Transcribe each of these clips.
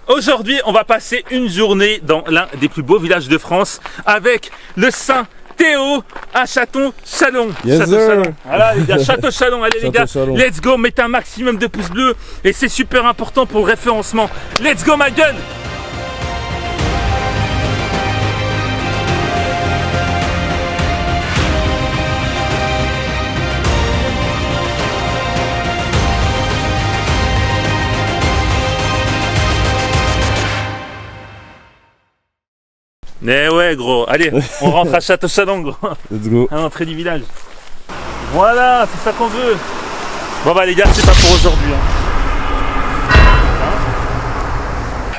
Aujourd'hui, on va passer une journée dans l'un des plus beaux villages de France avec le Saint Théo à Château-Chalon. Yes Château-Chalon. Voilà les gars, Château-Chalon. Allez les gars, Château-Chalon. let's go, mettez un maximum de pouces bleus et c'est super important pour le référencement. Let's go ma gueule. Mais ouais gros, allez, on rentre à Château-Chalon gros. Let's go. À l'entrée du village. Voilà, c'est ça qu'on veut. Bon bah les gars, c'est pas pour aujourd'hui.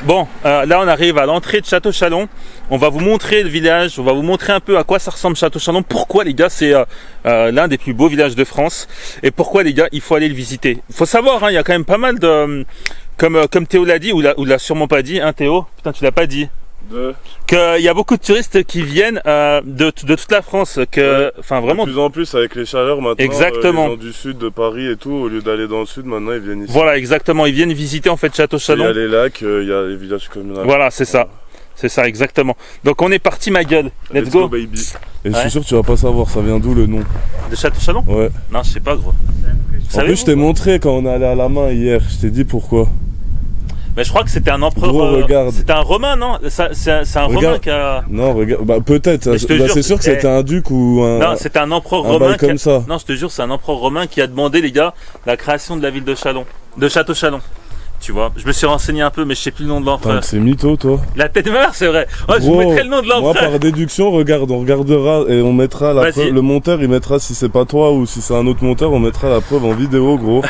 Bon, là on arrive à l'entrée de Château-Chalon. On va vous montrer le village, on va vous montrer un peu à quoi ça ressemble Château-Chalon. Pourquoi les gars, c'est l'un des plus beaux villages de France. Et pourquoi les gars, il faut aller le visiter. Il faut savoir, hein, il y a quand même pas mal de... Comme Théo l'a dit, ou l'a sûrement pas dit, hein Théo. Putain, tu l'as pas dit. Qu'il y a beaucoup de touristes qui viennent de toute la France, enfin vraiment. De plus en plus avec les chaleurs maintenant. Exactement. Les gens du sud de Paris et tout, au lieu d'aller dans le sud, maintenant ils viennent ici. Voilà, exactement. Ils viennent visiter en fait Château-Chalon. Il y a les lacs, il y a les villages communaux. Voilà, c'est ça. C'est ça, exactement. Donc on est parti ma gueule. Let's go baby. Et je suis sûr que tu vas pas savoir, ça vient d'où le nom? De Château-Chalon? Ouais. Non, je sais pas gros. En plus je t'ai montré quand on est allé à la main hier, je t'ai dit pourquoi. Mais je crois que c'était un empereur. Regarde. C'était un romain, non? C'est un romain qui a. Non, regarde. Bah peut-être. Bah, c'est sûr que c'était un duc ou un. Non, c'était un empereur romain. Comme ça. Non, je te jure, c'est un empereur romain qui a demandé, les gars, la création de la ville de Chalon. De Château-Chalon. Tu vois, je me suis renseigné un peu, mais je sais plus le nom de l'empereur. C'est mytho, toi. La tête de mère, c'est vrai. Oh, je vous mettrai le nom de l'empereur. Moi, par déduction, regarde, on regardera et on mettra la preuve. Le monteur, il mettra, si c'est pas toi ou si c'est un autre monteur, on mettra la preuve en vidéo, gros.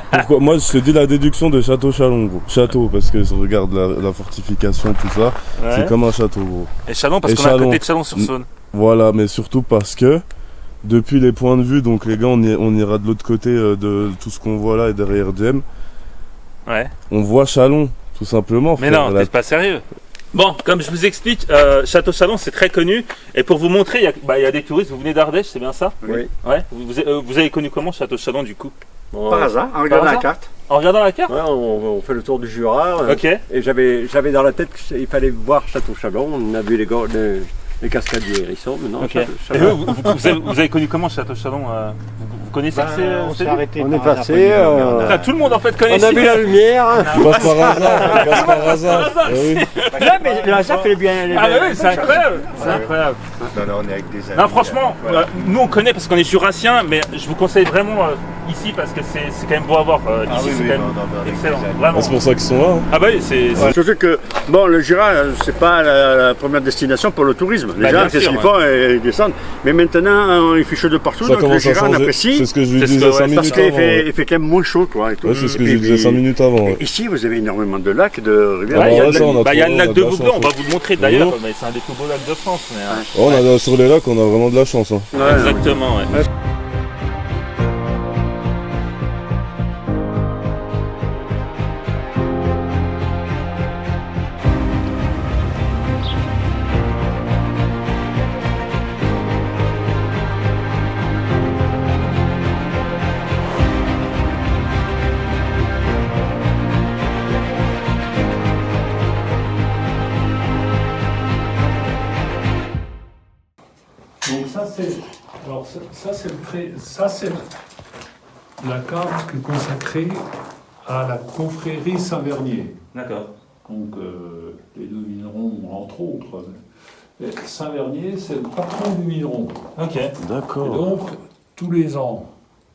Pourquoi? Moi je te dis la déduction de Château-Chalon gros. Château parce que regarde la fortification tout ça, ouais. C'est comme un château gros. Et Chalon parce qu'on est à côté de Chalon-sur-Saône. Voilà, mais surtout parce que depuis les points de vue, donc les gars on ira de l'autre côté de tout ce qu'on voit là et derrière Diem. Ouais. On voit Chalon tout simplement. Mais non, t'es pas sérieux. Bon, comme je vous explique, Château-Chalon c'est très connu. Et pour vous montrer, il y a des touristes, vous venez d'Ardèche, c'est bien ça? Oui. Ouais. Vous avez connu comment Château-Chalon du coup? Bon, par hasard, en regardant la carte. En regardant la carte? Ouais, on fait le tour du Jura. Ok. Et j'avais dans la tête qu'il fallait voir Château-Chalon. On a vu les cascades du Hérisson. Maintenant, okay. Vous avez connu comment Château-Chalon? Vous connaissez on s'est arrêté. On est passé. Tout le monde en fait connaît. On a vu la lumière. Passe par hasard. Passe par hasard. Oui. Là, mais le hasard fait bien. Ah bah oui, c'est incroyable. C'est incroyable. Non, on est avec des amis. Non, franchement, nous on connaît parce qu'on est jurassiens, mais je vous conseille vraiment ici parce que c'est quand même beau à voir. Ici, c'est quand même excellent. Vraiment. C'est pour ça qu'ils sont là. Hein. Ah bah oui, c'est. Surtout que, bon, le Jura, c'est pas la première destination pour le tourisme. Les gens, qu'est-ce qu'ils font? Ils descendent. Mais maintenant, il fait chaud de partout. Ça donc le Jura, on apprécie. C'est ce que je lui disais 5 minutes avant. Parce qu'il fait quand même moins chaud, quoi. Ouais, c'est ce que je lui disais 5 minutes avant. Ici, vous avez énormément de lacs, de rivières. Il y a le lac de Vouglans, on va vous le montrer d'ailleurs. C'est un des plus beaux lacs de France. Sur les lacs, on a vraiment de la chance. Exactement, ouais. Donc ça c'est la carte qui est consacrée à la confrérie Saint-Vernier. D'accord. Donc les deux vignerons entre autres. Saint-Vernier c'est le patron du vigneron. Ok. D'accord. Et donc tous les ans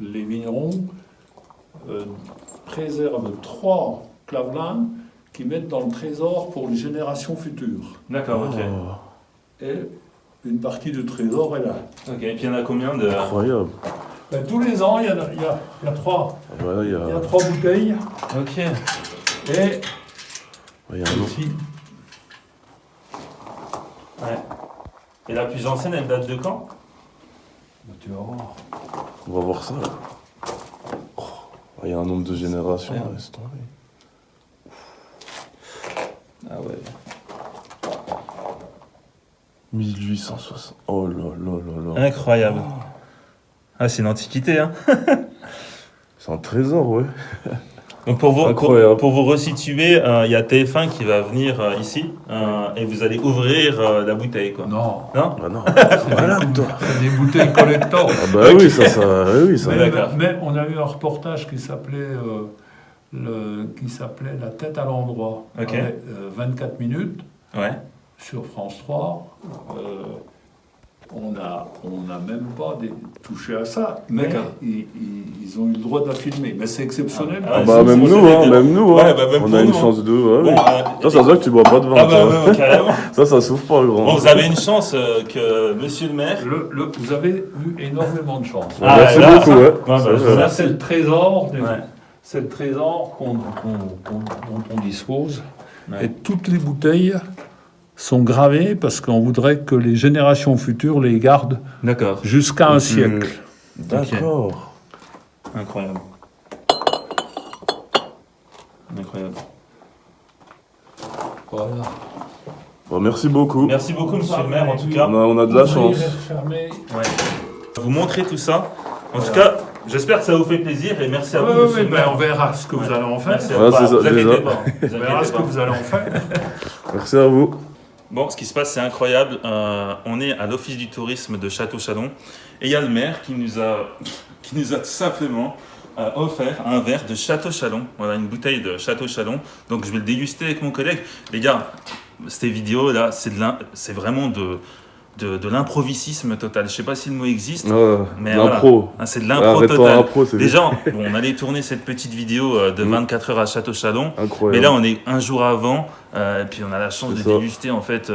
les vignerons préservent 3 clavelins qu'ils mettent dans le trésor pour les générations futures. D'accord, ok. Et une partie du trésor est là. Ok, et puis il y en a combien de... Incroyable. Ben, tous les ans, il y a 3. Ouais, il y a 3 bouteilles. Ok. Et il y a un ici. Ouais. Et la plus ancienne, elle date de quand? Ben, tu vas voir. On va voir ça là. Oh, il y a un nombre de générations. Ouais. Laisse tomber. Ah ouais. 1860. Oh là là là là. Incroyable. Ah, c'est une antiquité, hein. C'est un trésor, ouais. Donc pour vous resituer, il y a TF1 qui va venir ici et vous allez ouvrir la bouteille, quoi. Non. Non. Ah non. C'est des bouteilles collector. Ah bah oui, ça. Oui, ça. Mais on a eu un reportage qui s'appelait La tête à l'endroit. Ok. 24 minutes Ouais. sur France 3. On n'a même pas touché à ça. Mais ils ont eu le droit de la filmer. Mais c'est exceptionnel. Ah bah même nous, Ouais, bah, même on pour a une nous, chance de... Ouais, Bon, ça se voit que tu bois pas de vin. Ah bah ouais, carrément. Ça souffre pas, grand. Bon, vous avez une chance que monsieur le maire... Vous avez eu énormément de chance. Merci là, beaucoup, ouais. Ça, c'est le trésor. Ouais. C'est le trésor dont on dispose. Ouais. Et toutes les bouteilles sont gravées parce qu'on voudrait que les générations futures les gardent D'accord. jusqu'à un siècle. D'accord. Incroyable. Incroyable. Voilà. Bon, merci beaucoup. Merci beaucoup, monsieur le maire, en tout cas. On a de la chance. Fermer. Ouais. Vous montrer tout ça. En tout cas, j'espère que ça vous fait plaisir et merci à vous, monsieur le maire. On verra ce que vous allez en faire. Merci à vous. c'est ça, Vous inquiétez déjà. pas. Vous On verra inquiétez ce pas. que vous allez en faire. Merci à vous. Bon, ce qui se passe, c'est incroyable. On est à l'Office du tourisme de Château-Chalon et il y a le maire qui nous a tout simplement offert un verre de Château-Chalon. Voilà, une bouteille de Château-Chalon. Donc, je vais le déguster avec mon collègue. Les gars, cette vidéo là, c'est vraiment de l'improvisisme total. Je sais pas si le mot existe, mais l'impro. voilà. Ah, c'est de l'impro Arrête-toi, total. impro, c'est Déjà, on allait tourner cette petite vidéo de 24 heures à Château-Chalon. Incroyable. Mais là, on est un jour avant, et puis on a la chance de C'est ça. déguster en fait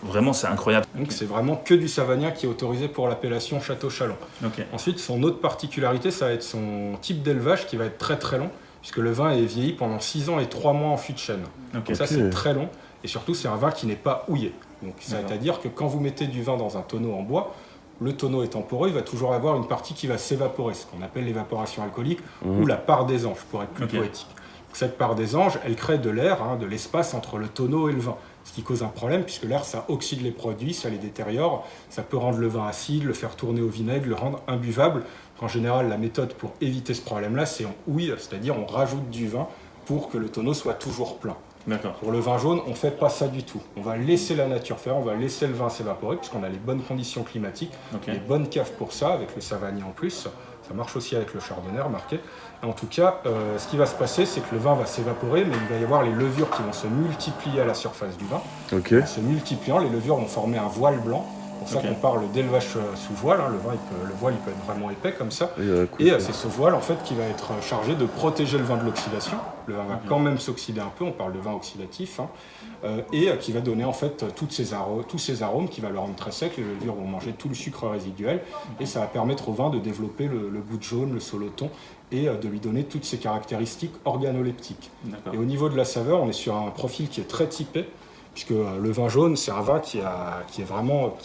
vraiment, c'est incroyable. Donc c'est vraiment que du savagnin qui est autorisé pour l'appellation Château-Chalon. Ok. Ensuite, son autre particularité, ça va être son type d'élevage qui va être très très long, puisque le vin est vieilli pendant 6 ans et 3 mois en fût de chêne. Ok. Donc ça, c'est très long. Et surtout, c'est un vin qui n'est pas houillé. Donc D'accord. c'est-à-dire que quand vous mettez du vin dans un tonneau en bois, le tonneau étant poreux, il va toujours avoir une partie qui va s'évaporer, ce qu'on appelle l'évaporation alcoolique ou la part des anges, pour être plus poétique. Donc, cette part des anges, elle crée de l'air, de l'espace entre le tonneau et le vin. Ce qui cause un problème, puisque l'air, ça oxyde les produits, ça les détériore, ça peut rendre le vin acide, le faire tourner au vinaigre, le rendre imbuvable. En général, la méthode pour éviter ce problème-là, c'est on houille, c'est-à-dire on rajoute du vin pour que le tonneau soit toujours plein. D'accord. Pour le vin jaune, on ne fait pas ça du tout. On va laisser la nature faire, on va laisser le vin s'évaporer, puisqu'on a les bonnes conditions climatiques, les bonnes caves pour ça, avec le savagnin en plus. Ça marche aussi avec le chardonnay, remarquez. Et en tout cas, ce qui va se passer, c'est que le vin va s'évaporer, mais il va y avoir les levures qui vont se multiplier à la surface du vin. En se multipliant, les levures vont former un voile blanc. C'est pour ça qu'on parle d'élevage sous voile. Le voile il peut être vraiment épais comme ça. Et c'est ce voile en fait qui va être chargé de protéger le vin de l'oxydation. Le vin va quand même s'oxyder un peu, on parle de vin oxydatif, et qui va donner en fait tous ces arômes qui va le rendre très sec. Les levures vont manger tout le sucre résiduel et ça va permettre au vin de développer le bout de jaune, le soloton, et de lui donner toutes ses caractéristiques organoleptiques. Et au niveau de la saveur, on est sur un profil qui est très typé, puisque le vin jaune, c'est un vin qui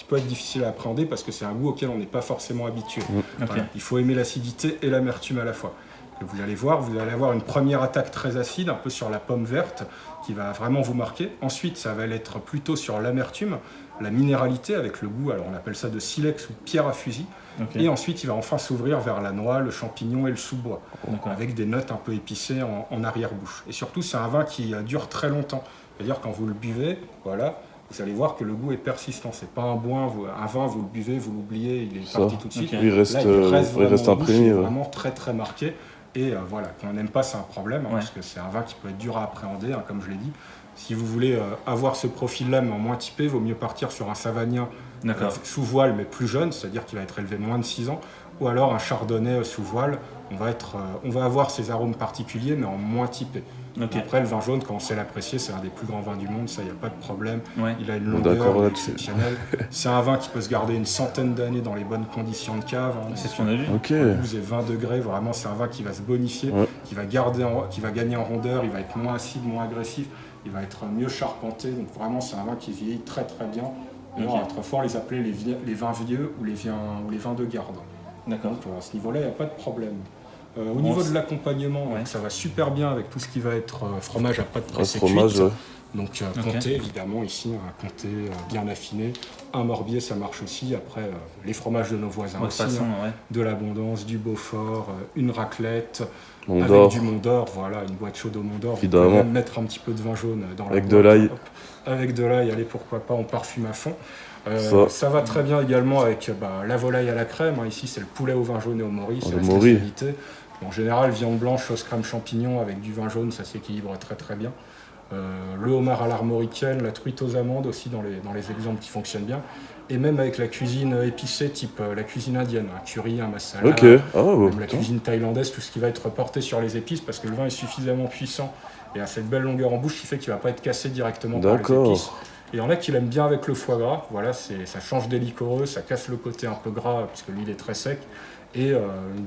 peut être difficile à appréhender parce que c'est un goût auquel on n'est pas forcément habitué. Voilà. Il faut aimer l'acidité et l'amertume à la fois. Et vous allez avoir une première attaque très acide, un peu sur la pomme verte, qui va vraiment vous marquer. Ensuite, ça va être plutôt sur l'amertume, la minéralité avec le goût, alors on appelle ça de silex ou pierre à fusil. Et ensuite, il va enfin s'ouvrir vers la noix, le champignon et le sous-bois, avec des notes un peu épicées en arrière-bouche. Et surtout, c'est un vin qui dure très longtemps. C'est-à-dire quand vous le buvez, voilà, vous allez voir que le goût est persistant. C'est pas un vin, vous le buvez, vous l'oubliez, il est parti tout de suite. Il reste imprégné. Il est vraiment très très marqué. Et voilà, quand on n'aime pas, c'est un problème, parce que c'est un vin qui peut être dur à appréhender, comme je l'ai dit. Si vous voulez avoir ce profil-là, mais en moins typé, il vaut mieux partir sur un savagnin sous voile, mais plus jeune, c'est-à-dire qu'il va être élevé moins de 6 ans, ou alors un chardonnay sous voile. On va avoir ces arômes particuliers, mais en moins typé. Après, le vin jaune, quand on sait l'apprécier, c'est un des plus grands vins du monde, ça, il n'y a pas de problème. Il a une longueur exceptionnelle. C'est un vin qui peut se garder une centaine d'années dans les bonnes conditions de cave. C'est ce qu'on a vu. 12 et 20 degrés, vraiment, c'est un vin qui va se bonifier, qui va gagner en rondeur, il va être moins acide, moins agressif, il va être mieux charpenté. Donc vraiment, c'est un vin qui vieillit très très bien. Autrefois, on les appelait les vins vieux ou les vins de garde. D'accord. Donc, à ce niveau-là, il n'y a pas de problème. Au niveau de l'accompagnement, ça va super bien avec tout ce qui va être fromage à pâte pressée cuite. Donc comté, évidemment, ici, un comté bien affiné. Un morbier, ça marche aussi. Après, les fromages de nos voisins aussi. De l'Abondance, du Beaufort, une raclette, avec du Mont d'Or. Voilà, une boîte chaude au Mont d'Or. Vous pouvez même mettre un petit peu de vin jaune dans la boîte. Avec de l'ail. Avec de l'ail, allez, pourquoi pas, on parfume à fond. Ça va très bien également avec la volaille à la crème. Ici, c'est le poulet au vin jaune et au mori, c'est la spécialité. En général, viande blanche, sauce crème champignon avec du vin jaune, ça s'équilibre très très bien. Le homard à l'armoricaine, la truite aux amandes aussi dans les exemples qui fonctionnent bien. Et même avec la cuisine épicée, type la cuisine indienne, un curry, un masala, même la cuisine thaïlandaise, tout ce qui va être porté sur les épices, parce que le vin est suffisamment puissant et a cette belle longueur en bouche qui fait qu'il ne va pas être cassé directement par les épices. Et il y en a qui l'aiment bien avec le foie gras, voilà, ça change des liquoreux, ça casse le côté un peu gras, parce que l'huile est très sec. Et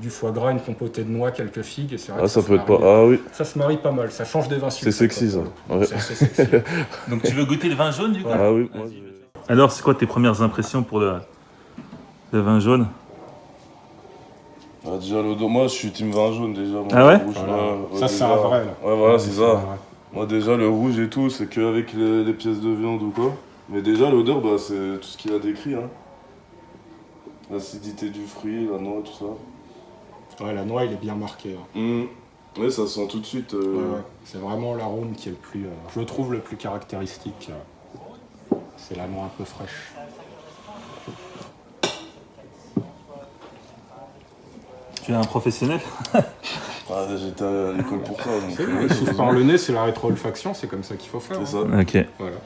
du foie gras, une compotée de noix, quelques figues. Et c'est vrai que ça peut être pas. Ça se marie pas mal, ça change des vins sucrés. C'est sexy ça. C'est sexy. Donc tu veux goûter le vin jaune du coup? Ah oui. Alors c'est quoi tes premières impressions pour le vin jaune? Déjà l'odeur, moi je suis team vin jaune déjà. Ah ouais? Ça c'est un vrai là. Ouais voilà c'est ça. Moi déjà le rouge et tout, c'est qu'avec les pièces de viande ou quoi. Mais déjà l'odeur, c'est tout ce qu'il a décrit. L'acidité du fruit, la noix, tout ça. Ouais, la noix, il est bien marqué. Ouais, ça sent tout de suite. Ouais. C'est vraiment l'arôme qui est le plus, je trouve, le plus caractéristique. C'est la noix un peu fraîche. Tu es un professionnel? J'étais à l'école pour ça. Il souffle par le nez, c'est la rétro-olfaction, c'est comme ça qu'il faut faire. C'est ça. Ok. Voilà.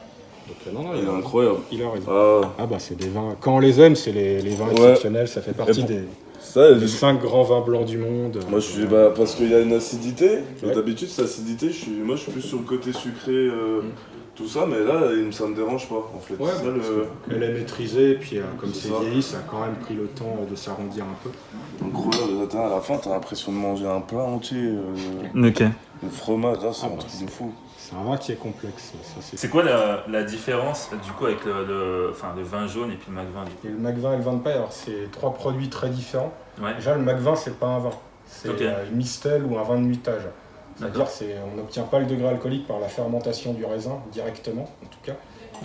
Donc, il est incroyable. Il a raison. C'est des vins. Quand on les aime, c'est les vins exceptionnels. Ça fait partie des 5 grands vins blancs du monde. Moi, je suis parce qu'il y a une acidité. D'habitude, cette acidité, moi, je suis plus sur le côté sucré, tout ça, mais là, ça me dérange pas, en fait. Elle est maîtrisée, et puis comme c'est vieilli, ça a quand même pris le temps de s'arrondir un peu. Incroyable. À la fin, t'as l'impression de manger un plat entier. Ok. Le fromage, là, c'est un truc de fou. C'est un vin qui est complexe. C'est quoi la différence du coup avec le vin jaune et puis le Macvin du coup? Et le Macvin et le vin de paille, alors c'est 3 produits très différents. Ouais. Déjà le Macvin c'est pas un vin, c'est une mistel ou un vin de mutage. C'est-à-dire on n'obtient pas le degré alcoolique par la fermentation du raisin directement en tout cas.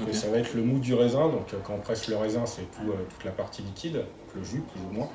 Mais ça va être le mou du raisin, donc quand on presse le raisin c'est toute la partie liquide, le jus plus ou moins,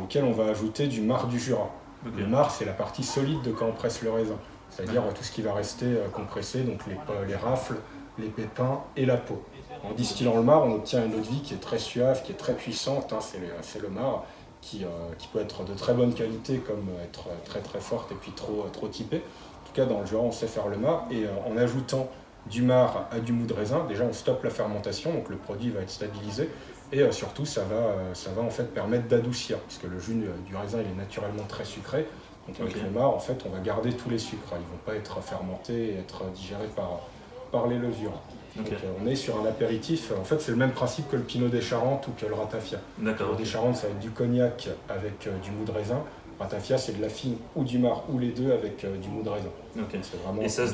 auquel on va ajouter du marc du Jura. Le marc c'est la partie solide de quand on presse le raisin. C'est-à-dire tout ce qui va rester compressé, donc les rafles, les pépins et la peau. En distillant le marc, on obtient une eau de vie qui est très suave, qui est très puissante. C'est le marc qui peut être de très bonne qualité comme être très très forte et puis trop typée. En tout cas, dans le Jura, on sait faire le marc. Et en ajoutant du marc à du mou de raisin, déjà on stoppe la fermentation, donc le produit va être stabilisé. Et surtout, ça va en fait permettre d'adoucir, puisque le jus du raisin il est naturellement très sucré. Donc avec le marc, en fait, on va garder tous les sucres. Ils ne vont pas être fermentés et être digérés par les levures. Donc on est sur un apéritif. En fait, c'est le même principe que le Pinot des Charentes ou que le Ratafia. Le Pinot des Charentes, ça va être du cognac avec du mou de raisin. Ratafia, c'est de la fine ou du marc ou les deux avec du mou de raisin. Et ça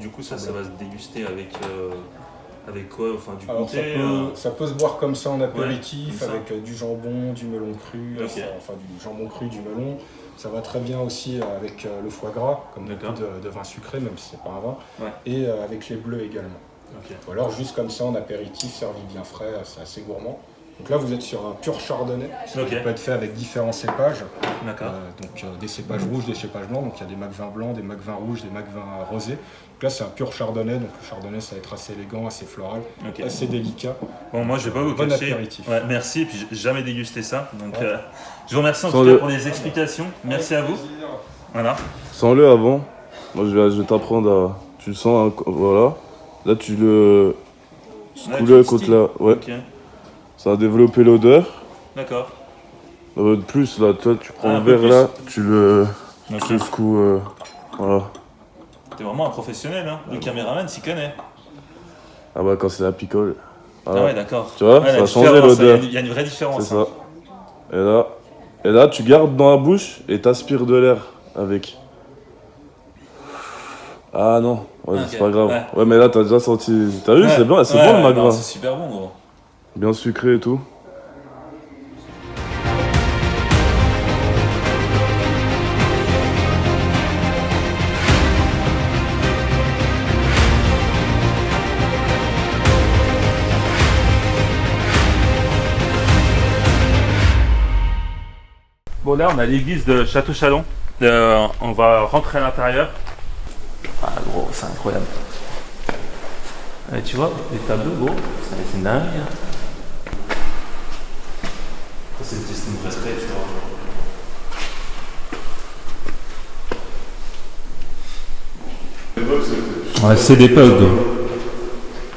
du coup, ça va se déguster avec quoi? Enfin, du comté, ça peut se boire comme ça en apéritif, avec du jambon, du melon cru, du jambon cru, du melon. Ça va très bien aussi avec le foie gras, comme beaucoup de vins sucrés, même si c'est pas un vin, et avec les bleus également. Ou alors juste comme ça en apéritif, servi bien frais, c'est assez gourmand. Donc là, vous êtes sur un pur chardonnay, qui peut être fait avec différents cépages. Donc des cépages rouges, des cépages blancs. Donc il y a des Macvins blancs, des Macvins rouges, des Macvins rosés. Donc là, c'est un pur chardonnay. Donc le chardonnay, ça va être assez élégant, assez floral, assez délicat. Bon, moi, je vais pas vous cacher. Apéritif. Merci. Et puis j'ai jamais dégusté ça. Donc je vous remercie en tout cas pour les explications. Merci à vous. Voilà. Sens-le avant. Moi, je vais t'apprendre à. Tu le sens, voilà. Là, tu le. Secoues-le contre là. Ouais. Ça a développé l'odeur. D'accord. De plus, là, toi, tu prends le verre là, tu le secoues. Voilà. T'es vraiment un professionnel, hein. Le caméraman s'y connaît. Ah bah, quand c'est la picole. Voilà. Ah ouais, d'accord. Tu vois, ça a changé l'odeur. Il y a une vraie différence. C'est ça. Et là, tu gardes dans la bouche et t'aspires de l'air avec. Ah non, c'est pas grave. Ouais, mais là, t'as déjà senti. T'as vu, c'est bon le Macvin. C'est super bon, gros. Bien sucré et tout. Bon, là, on a l'église de Château-Chalon. On va rentrer à l'intérieur. Ah, gros, c'est incroyable. Et tu vois, les tableaux, gros, c'est dingue. C'est une question de respect, tu vois. Ouais, c'est d'époque, gros.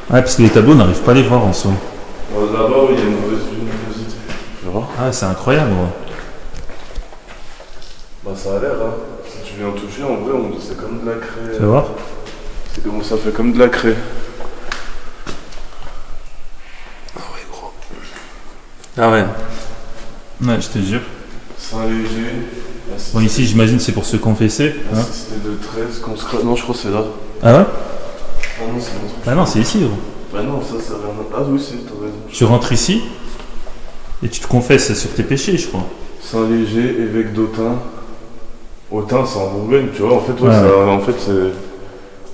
Ouais, parce que les tableaux, on n'arrive pas à les voir en soi. Là-bas, il y a une mauvaise luminosité. Tu vois? Ah, c'est incroyable, gros. Bah, ça a l'air, hein. Si tu viens toucher, en vrai, c'est comme de la craie. Tu vas voir? Ça fait comme de la craie. Ah ouais, gros. Ah ouais. Ouais, je te jure. Saint-Léger. Bon, ici, j'imagine, c'est pour se confesser. Hein. C'était de 13 qu'on se... Non, je crois que c'est là. Ah ouais? Ah non, c'est l'autre. Ah non, c'est ici, gros. Bah non, ça rien à... Ah oui, c'est, t'as raison. Tu rentres ici et tu te confesses sur tes péchés, je crois. Saint-Léger, évêque d'Autun. Autun, c'est en Bourgogne, tu vois. En fait, ouais,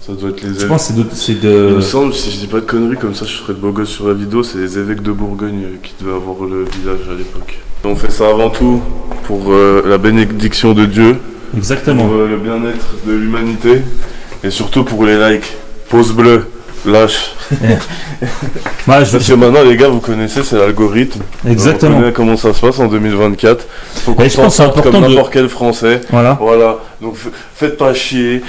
ça doit être les évêques. Je pense que c'est Il de... me semble, si je dis pas de conneries, comme ça je serais de beau gosse sur la vidéo, c'est les évêques de Bourgogne qui devaient avoir le village à l'époque. On fait ça avant tout pour la bénédiction de Dieu, Exactement. pour le bien-être de l'humanité et surtout pour les likes. Pouce bleu, lâche. Moi, je... Parce que maintenant les gars, vous connaissez, c'est l'algorithme. Exactement. On connaît comment ça se passe en 2024. Faut qu'on Et je pense que c'est s'en sorte important comme de... n'importe quel Français. Voilà. Voilà, donc faites pas chier,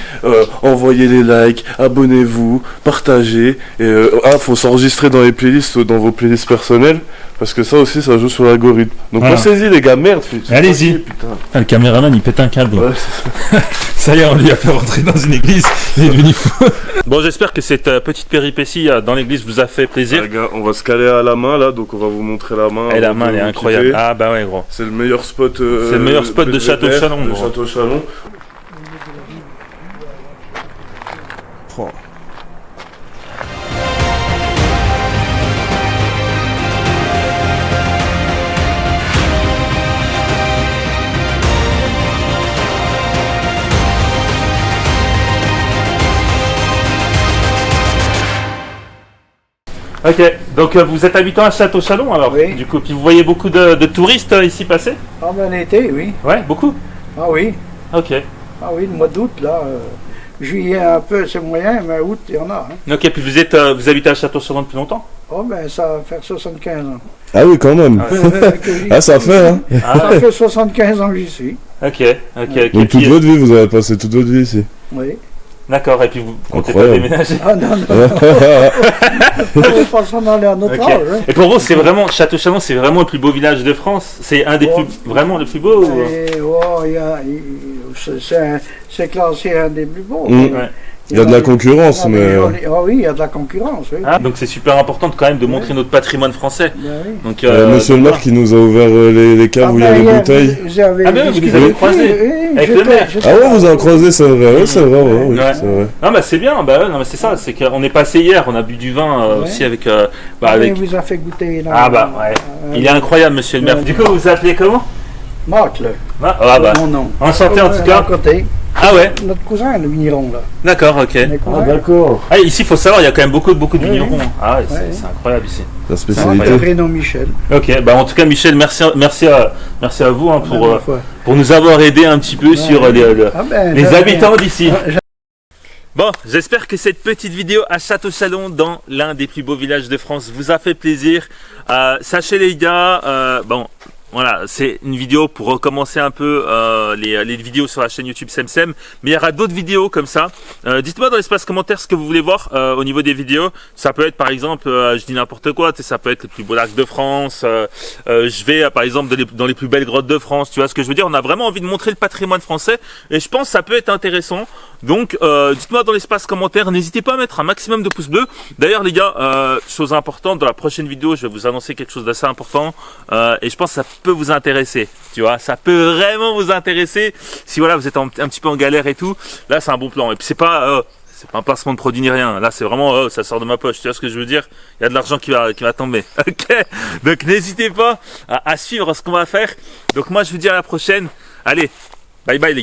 envoyez les likes, abonnez-vous, partagez. Et faut s'enregistrer dans les playlists, dans vos playlists personnelles, parce que ça aussi, ça joue sur l'algorithme. Donc Voilà. pensez-y les gars, merde. Allez-y. Putain. Ah, le caméraman, il pète un câble. Ouais, Ça y est, on lui a fait rentrer dans une église. Il est devenu fou. Bon, j'espère que cette petite péripétie dans l'église vous a fait plaisir. les gars, on va se caler à la main là, donc on va vous montrer la main. Et la avant main, de elle est vous incroyable. quitter. Ah bah ouais, gros. C'est le meilleur spot. C'est le meilleur spot de Château-Chalon, De gros. Château-Chalon. Oh. Ok, donc vous êtes habitant à Château-Chalon alors, Oui. du coup, puis vous voyez beaucoup de touristes ici passer? Ah ben l'été, oui. Ouais, beaucoup. Ah oui. Ok. Ah oui, le mois d'août, là. Juillet un peu, c'est moyen, mais août, il y en a. Hein. Ok, puis vous habitez à Château-Chalon depuis longtemps? Oh ben ça va faire 75 ans. Ah oui, quand même. Ah, ça fait, hein. Ça fait 75 ans que j'y suis. Ok, ok. Donc toute Puis- votre vie, vous avez passé toute votre vie ici. Oui. D'accord, et puis vous comptez pas Incroyable. déménager? Ah non, non. On ne pas s'en aller à notre Ok. âge. Hein. Et pour vous, c'est vraiment, Château-Chalon, c'est vraiment le plus beau village de France? C'est un des Ouais. plus, vraiment le plus beau? Ou... Et, oh, c'est classé un des plus beaux. Mm. Ouais. Il y a de la concurrence, Ah, mais. Ah oui, il y a de la concurrence, oui. Ah, donc c'est super important quand même de montrer notre patrimoine français. Ben oui. Donc, Monsieur le maire qui nous a ouvert les caves où il y a les hier, bouteilles. Vous avez Ah ben, vous discuté les avez avec croisés lui, oui, avec le j'étais- maire. j'étais Ah ouais, là. vous en croisez, c'est vrai, oui, c'est vrai, oui, Ouais. c'est vrai. Non, bah c'est bien, bah, non, mais c'est ça, c'est qu'on est passé hier, on a bu du vin Ouais. aussi avec. Ah, avec... il vous a fait goûter. Là, Ah bah ouais, il est incroyable monsieur le maire. Du coup, vous vous appelez comment? Marc, là. Ah bah, Mon nom. enchanté en tout À cas. côté. Ah ouais, Notre cousin, le vigneron, là. d'accord, ok. Mes cousins. d'accord. Ah, ici, il faut savoir, il y a quand même beaucoup de Oui, vignerons. Ah, ouais, Ouais. c'est incroyable ici. La Ah, spécialité. Prénom Michel. Ok, bah en tout cas, Michel, merci à vous hein, Même la fois. pour nous avoir aidé un petit peu sur Ah ben, les j'avais- habitants d'ici. Ah, Bon, j'espère que cette petite vidéo à Château-Chalon, dans l'un des plus beaux villages de France, vous a fait plaisir. Sachez les gars, bon, voilà, c'est une vidéo pour recommencer un peu les vidéos sur la chaîne YouTube SemSem, mais il y aura d'autres vidéos comme ça. Dites-moi dans l'espace commentaire ce que vous voulez voir au niveau des vidéos. Ça peut être par exemple, je dis n'importe quoi, tu sais, ça peut être les plus beaux lacs de France. Je vais par exemple dans les plus belles grottes de France. Tu vois ce que je veux dire? On a vraiment envie de montrer le patrimoine français et je pense que ça peut être intéressant. Donc, dites-moi dans l'espace commentaire, n'hésitez pas à mettre un maximum de pouces bleus. D'ailleurs, les gars, chose importante, dans la prochaine vidéo, je vais vous annoncer quelque chose d'assez important et je pense que ça peut vous intéresser. Tu vois, ça peut vraiment vous intéresser si voilà, vous êtes un petit peu en galère et tout. Là, c'est un bon plan. Et puis, c'est pas un placement de produit ni rien. Là, c'est vraiment, ça sort de ma poche. Tu vois ce que je veux dire? Il y a de l'argent qui va tomber. Ok. Donc, n'hésitez pas à suivre ce qu'on va faire. Donc, moi, je vous dis à la prochaine. Allez, bye bye, les gars.